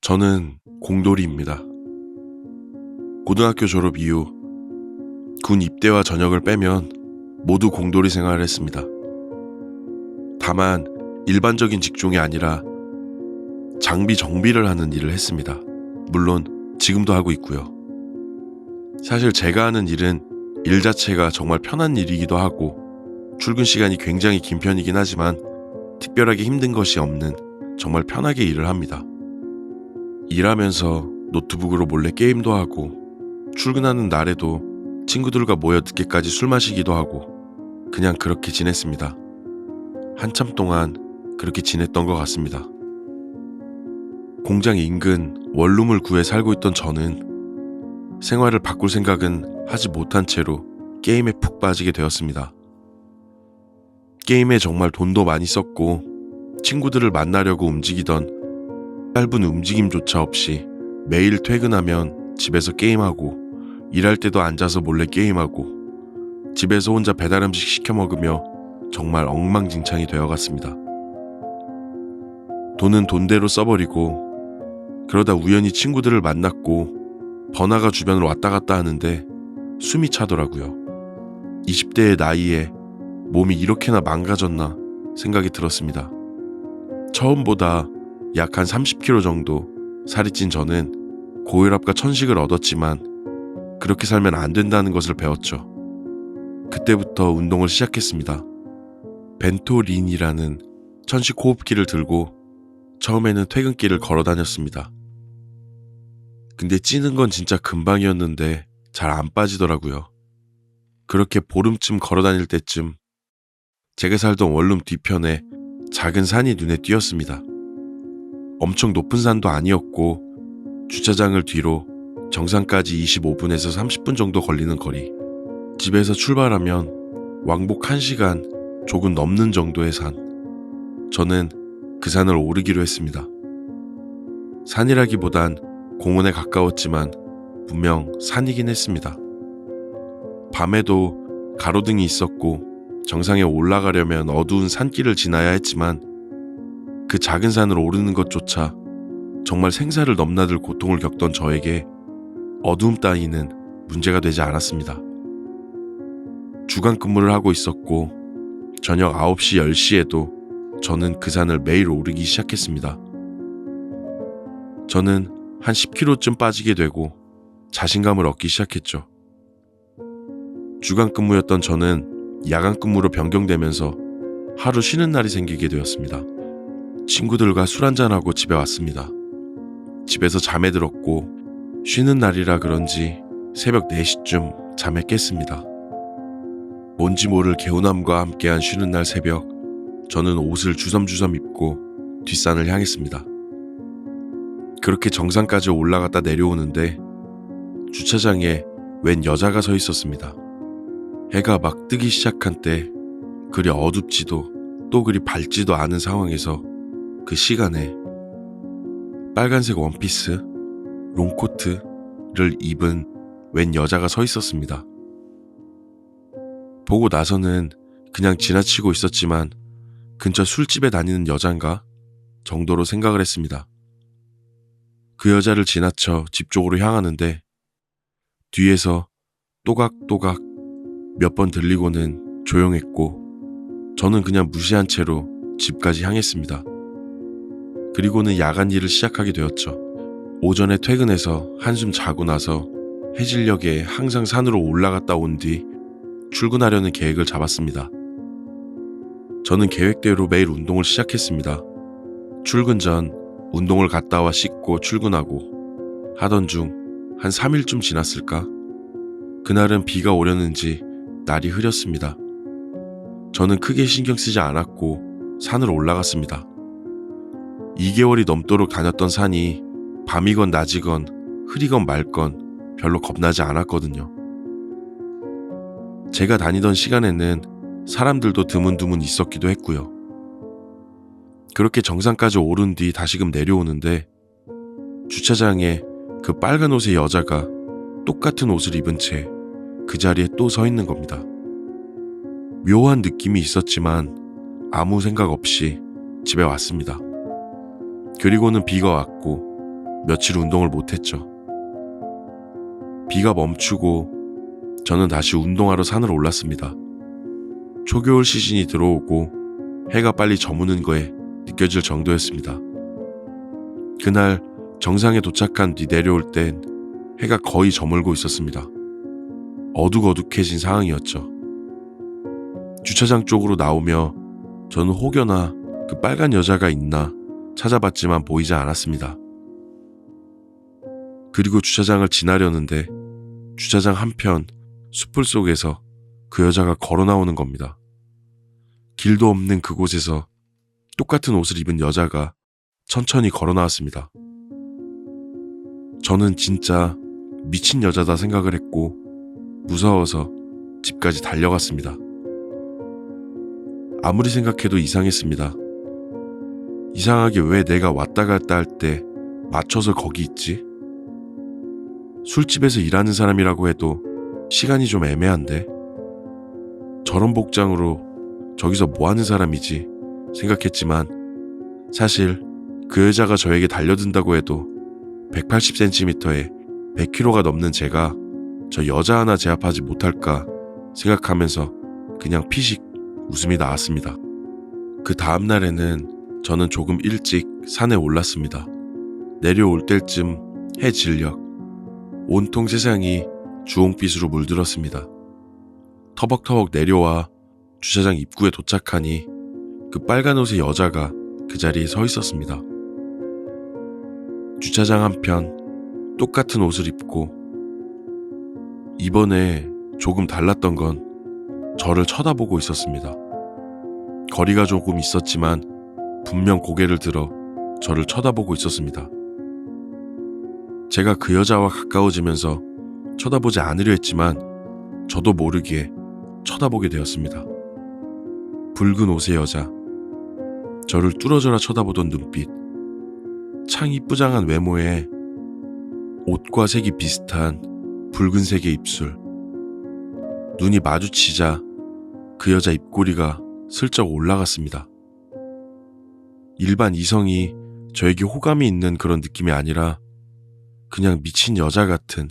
저는 공돌이입니다. 고등학교 졸업 이후 군 입대와 전역을 빼면 모두 공돌이 생활을 했습니다. 다만 일반적인 직종이 아니라 장비 정비를 하는 일을 했습니다. 물론 지금도 하고 있고요. 사실 제가 하는 일은 일 자체가 정말 편한 일이기도 하고 출근 시간이 굉장히 긴 편이긴 하지만 특별하게 힘든 것이 없는 정말 편하게 일을 합니다. 일하면서 노트북으로 몰래 게임도 하고 출근하는 날에도 친구들과 모여 늦게까지 술 마시기도 하고 그냥 그렇게 지냈습니다. 한참 동안 그렇게 지냈던 것 같습니다. 공장 인근 원룸을 구해 살고 있던 저는 생활을 바꿀 생각은 하지 못한 채로 게임에 푹 빠지게 되었습니다. 게임에 정말 돈도 많이 썼고 친구들을 만나려고 움직이던 짧은 움직임조차 없이 매일 퇴근하면 집에서 게임하고 일할 때도 앉아서 몰래 게임하고 집에서 혼자 배달 음식 시켜 먹으며 정말 엉망진창이 되어갔습니다. 돈은 돈대로 써버리고 그러다 우연히 친구들을 만났고 번화가 주변을 왔다 갔다 하는데 숨이 차더라고요. 20대의 나이에 몸이 이렇게나 망가졌나 생각이 들었습니다. 처음보다 약 한 30kg 정도 살이 찐 저는 고혈압과 천식을 얻었지만 그렇게 살면 안 된다는 것을 배웠죠. 그때부터 운동을 시작했습니다. 벤토린이라는 천식 호흡기를 들고 처음에는 퇴근길을 걸어 다녔습니다. 근데 찌는 건 진짜 금방이었는데 잘 안 빠지더라고요. 그렇게 보름쯤 걸어 다닐 때쯤 제가 살던 원룸 뒤편에 작은 산이 눈에 띄었습니다. 엄청 높은 산도 아니었고 주차장을 뒤로 정상까지 25분에서 30분 정도 걸리는 거리. 집에서 출발하면 왕복 1시간 조금 넘는 정도의 산. 저는 그 산을 오르기로 했습니다. 산이라기보단 공원에 가까웠지만 분명 산이긴 했습니다. 밤에도 가로등이 있었고 정상에 올라가려면 어두운 산길을 지나야 했지만 그 작은 산을 오르는 것조차 정말 생사를 넘나들 고통을 겪던 저에게 어두움 따위는 문제가 되지 않았습니다. 주간 근무를 하고 있었고 저녁 9시, 10시에도 저는 그 산을 매일 오르기 시작했습니다. 저는 한 10kg쯤 빠지게 되고 자신감을 얻기 시작했죠. 주간 근무였던 저는 야간 근무로 변경되면서 하루 쉬는 날이 생기게 되었습니다. 친구들과 술 한잔하고 집에 왔습니다. 집에서 잠에 들었고 쉬는 날이라 그런지 새벽 4시쯤 잠에 깼습니다. 뭔지 모를 개운함과 함께한 쉬는 날 새벽, 저는 옷을 주섬주섬 입고 뒷산을 향했습니다. 그렇게 정상까지 올라갔다 내려오는데 주차장에 웬 여자가 서 있었습니다. 해가 막 뜨기 시작한 때 그리 어둡지도 또 그리 밝지도 않은 상황에서 그 시간에 빨간색 원피스, 롱코트를 입은 웬 여자가 서 있었습니다. 보고 나서는 그냥 지나치고 있었지만 근처 술집에 다니는 여잔가 정도로 생각을 했습니다. 그 여자를 지나쳐 집 쪽으로 향하는데 뒤에서 또각또각 몇 번 들리고는 조용했고 저는 그냥 무시한 채로 집까지 향했습니다. 그리고는 야간 일을 시작하게 되었죠. 오전에 퇴근해서 한숨 자고 나서 해질녘에 항상 산으로 올라갔다 온 뒤 출근하려는 계획을 잡았습니다. 저는 계획대로 매일 운동을 시작했습니다. 출근 전 운동을 갔다 와 씻고 출근하고 하던 중 한 3일쯤 지났을까? 그날은 비가 오려는지 날이 흐렸습니다. 저는 크게 신경 쓰지 않았고 산으로 올라갔습니다. 2개월이 넘도록 다녔던 산이 밤이건 낮이건 흐리건 맑건 별로 겁나지 않았거든요. 제가 다니던 시간에는 사람들도 드문드문 있었기도 했고요. 그렇게 정상까지 오른 뒤 다시금 내려오는데 주차장에 그 빨간 옷의 여자가 똑같은 옷을 입은 채 그 자리에 또 서 있는 겁니다. 묘한 느낌이 있었지만 아무 생각 없이 집에 왔습니다. 그리고는 비가 왔고 며칠 운동을 못했죠. 비가 멈추고 저는 다시 운동하러 산을 올랐습니다. 초겨울 시즌이 들어오고 해가 빨리 저무는 거에 느껴질 정도였습니다. 그날 정상에 도착한 뒤 내려올 땐 해가 거의 저물고 있었습니다. 어둑어둑해진 상황이었죠. 주차장 쪽으로 나오며 저는 혹여나 그 빨간 여자가 있나 찾아봤지만 보이지 않았습니다. 그리고 주차장을 지나려는데 주차장 한편 숲풀 속에서 그 여자가 걸어 나오는 겁니다. 길도 없는 그곳에서 똑같은 옷을 입은 여자가 천천히 걸어 나왔습니다. 저는 진짜 미친 여자다 생각을 했고 무서워서 집까지 달려갔습니다. 아무리 생각해도 이상했습니다. 이상하게 왜 내가 왔다 갔다 할 때 맞춰서 거기 있지? 술집에서 일하는 사람이라고 해도 시간이 좀 애매한데 저런 복장으로 저기서 뭐 하는 사람이지 생각했지만 사실 그 여자가 저에게 달려든다고 해도 180cm에 100kg가 넘는 제가 저 여자 하나 제압하지 못할까 생각하면서 그냥 피식 웃음이 나왔습니다. 그 다음 날에는 저는 조금 일찍 산에 올랐습니다. 내려올 때쯤 해 진력, 온통 세상이 주홍빛으로 물들었습니다. 터벅터벅 내려와 주차장 입구에 도착하니 그 빨간 옷의 여자가 그 자리에 서 있었습니다. 주차장 한편 똑같은 옷을 입고 이번에 조금 달랐던 건 저를 쳐다보고 있었습니다. 거리가 조금 있었지만 분명 고개를 들어 저를 쳐다보고 있었습니다. 제가 그 여자와 가까워지면서 쳐다보지 않으려 했지만 저도 모르게 쳐다보게 되었습니다. 붉은 옷의 여자, 저를 뚫어져라 쳐다보던 눈빛, 창 이쁘장한 외모에 옷과 색이 비슷한 붉은색의 입술, 눈이 마주치자 그 여자 입꼬리가 슬쩍 올라갔습니다. 일반 이성이 저에게 호감이 있는 그런 느낌이 아니라 그냥 미친 여자 같은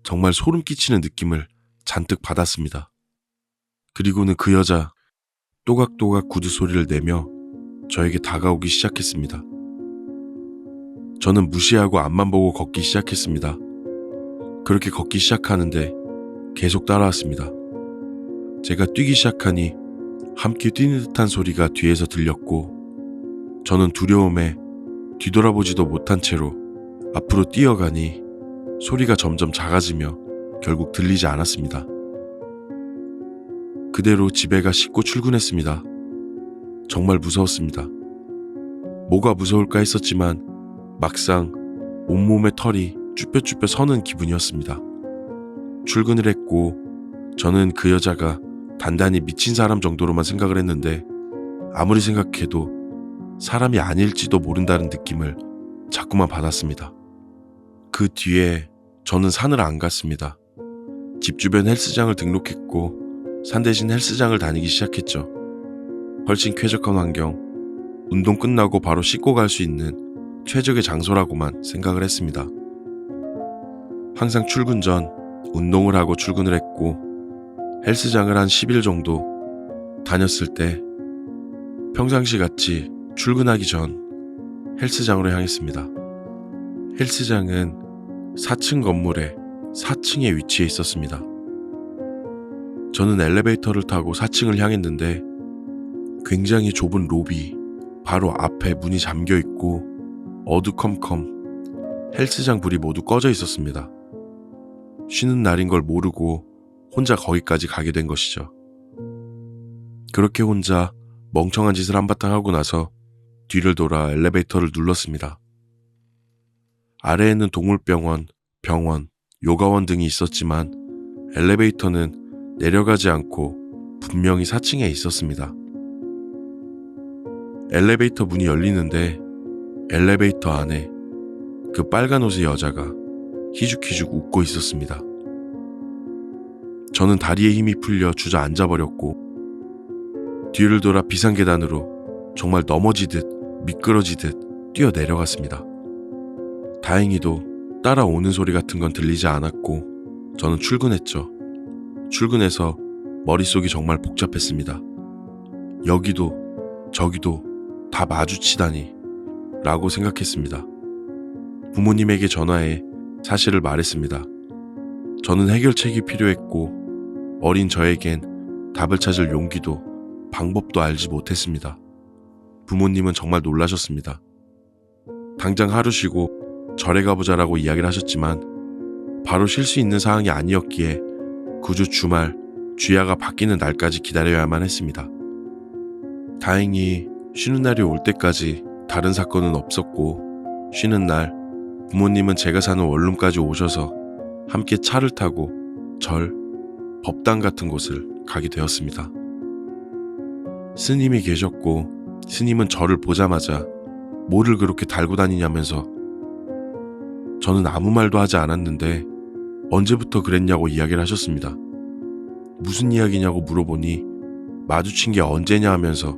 정말 소름 끼치는 느낌을 잔뜩 받았습니다. 그리고는 그 여자 또각또각 구두 소리를 내며 저에게 다가오기 시작했습니다. 저는 무시하고 앞만 보고 걷기 시작했습니다. 그렇게 걷기 시작하는데 계속 따라왔습니다. 제가 뛰기 시작하니 함께 뛰는 듯한 소리가 뒤에서 들렸고 저는 두려움에 뒤돌아보지도 못한 채로 앞으로 뛰어가니 소리가 점점 작아지며 결국 들리지 않았습니다. 그대로 집에 가 씻고 출근했습니다. 정말 무서웠습니다. 뭐가 무서울까 했었지만 막상 온몸에 털이 쭈뼛쭈뼛 서는 기분이었습니다. 출근을 했고 저는 그 여자가 단단히 미친 사람 정도로만 생각을 했는데 아무리 생각해도 사람이 아닐지도 모른다는 느낌을 자꾸만 받았습니다. 그 뒤에 저는 산을 안 갔습니다. 집 주변 헬스장을 등록했고 산 대신 헬스장을 다니기 시작했죠. 훨씬 쾌적한 환경, 운동 끝나고 바로 씻고 갈 수 있는 최적의 장소라고만 생각을 했습니다. 항상 출근 전 운동을 하고 출근을 했고 헬스장을 한 10일 정도 다녔을 때 평상시 같이 출근하기 전 헬스장으로 향했습니다. 헬스장은 4층 건물의 4층에 위치해 있었습니다. 저는 엘리베이터를 타고 4층을 향했는데 굉장히 좁은 로비 바로 앞에 문이 잠겨 있고 어두컴컴 헬스장 불이 모두 꺼져 있었습니다. 쉬는 날인 걸 모르고 혼자 거기까지 가게 된 것이죠. 그렇게 혼자 멍청한 짓을 한바탕 하고 나서 뒤를 돌아 엘리베이터를 눌렀습니다. 아래에는 동물병원, 병원, 요가원 등이 있었지만 엘리베이터는 내려가지 않고 분명히 4층에 있었습니다. 엘리베이터 문이 열리는데 엘리베이터 안에 그 빨간 옷의 여자가 희죽희죽 웃고 있었습니다. 저는 다리에 힘이 풀려 주저앉아버렸고 뒤를 돌아 비상계단으로 정말 넘어지듯 미끄러지듯 뛰어내려갔습니다. 다행히도 따라오는 소리 같은 건 들리지 않았고 저는 출근했죠. 출근해서 머릿속이 정말 복잡했습니다. 여기도 저기도 다 마주치다니 라고 생각했습니다. 부모님에게 전화해 사실을 말했습니다. 저는 해결책이 필요했고 어린 저에겐 답을 찾을 용기도 방법도 알지 못했습니다. 부모님은 정말 놀라셨습니다. 당장 하루 쉬고 절에 가보자라고 이야기를 하셨지만 바로 쉴 수 있는 상황이 아니었기에 구주 주말 주야가 바뀌는 날까지 기다려야만 했습니다. 다행히 쉬는 날이 올 때까지 다른 사건은 없었고 쉬는 날 부모님은 제가 사는 원룸까지 오셔서 함께 차를 타고 절, 법당 같은 곳을 가게 되었습니다. 스님이 계셨고 스님은 저를 보자마자 뭐를 그렇게 달고 다니냐면서 저는 아무 말도 하지 않았는데 언제부터 그랬냐고 이야기를 하셨습니다. 무슨 이야기냐고 물어보니 마주친 게 언제냐 하면서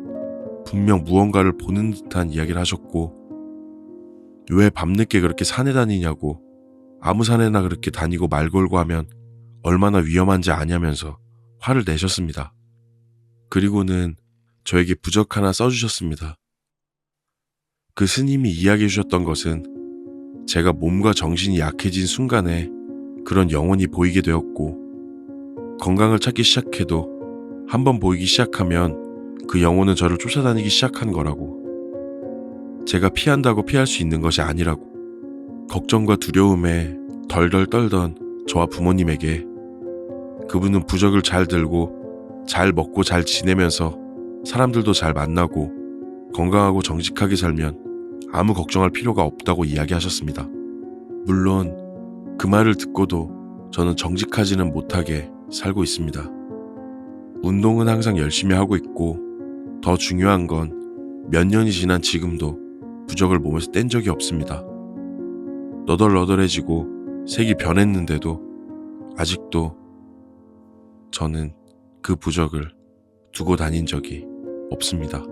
분명 무언가를 보는 듯한 이야기를 하셨고 왜 밤늦게 그렇게 산에 다니냐고 아무 산에나 그렇게 다니고 말 걸고 하면 얼마나 위험한지 아냐면서 화를 내셨습니다. 그리고는 저에게 부적 하나 써주셨습니다. 그 스님이 이야기해 주셨던 것은 제가 몸과 정신이 약해진 순간에 그런 영혼이 보이게 되었고 건강을 찾기 시작해도 한번 보이기 시작하면 그 영혼은 저를 쫓아다니기 시작한 거라고. 제가 피한다고 피할 수 있는 것이 아니라고. 걱정과 두려움에 덜덜 떨던 저와 부모님에게 그분은 부적을 잘 들고 잘 먹고 잘 지내면서 사람들도 잘 만나고 건강하고 정직하게 살면 아무 걱정할 필요가 없다고 이야기하셨습니다. 물론 그 말을 듣고도 저는 정직하지는 못하게 살고 있습니다. 운동은 항상 열심히 하고 있고 더 중요한 건 몇 년이 지난 지금도 부적을 몸에서 뗀 적이 없습니다. 너덜너덜해지고 색이 변했는데도 아직도 저는 그 부적을 두고 다닌 적이 없습니다.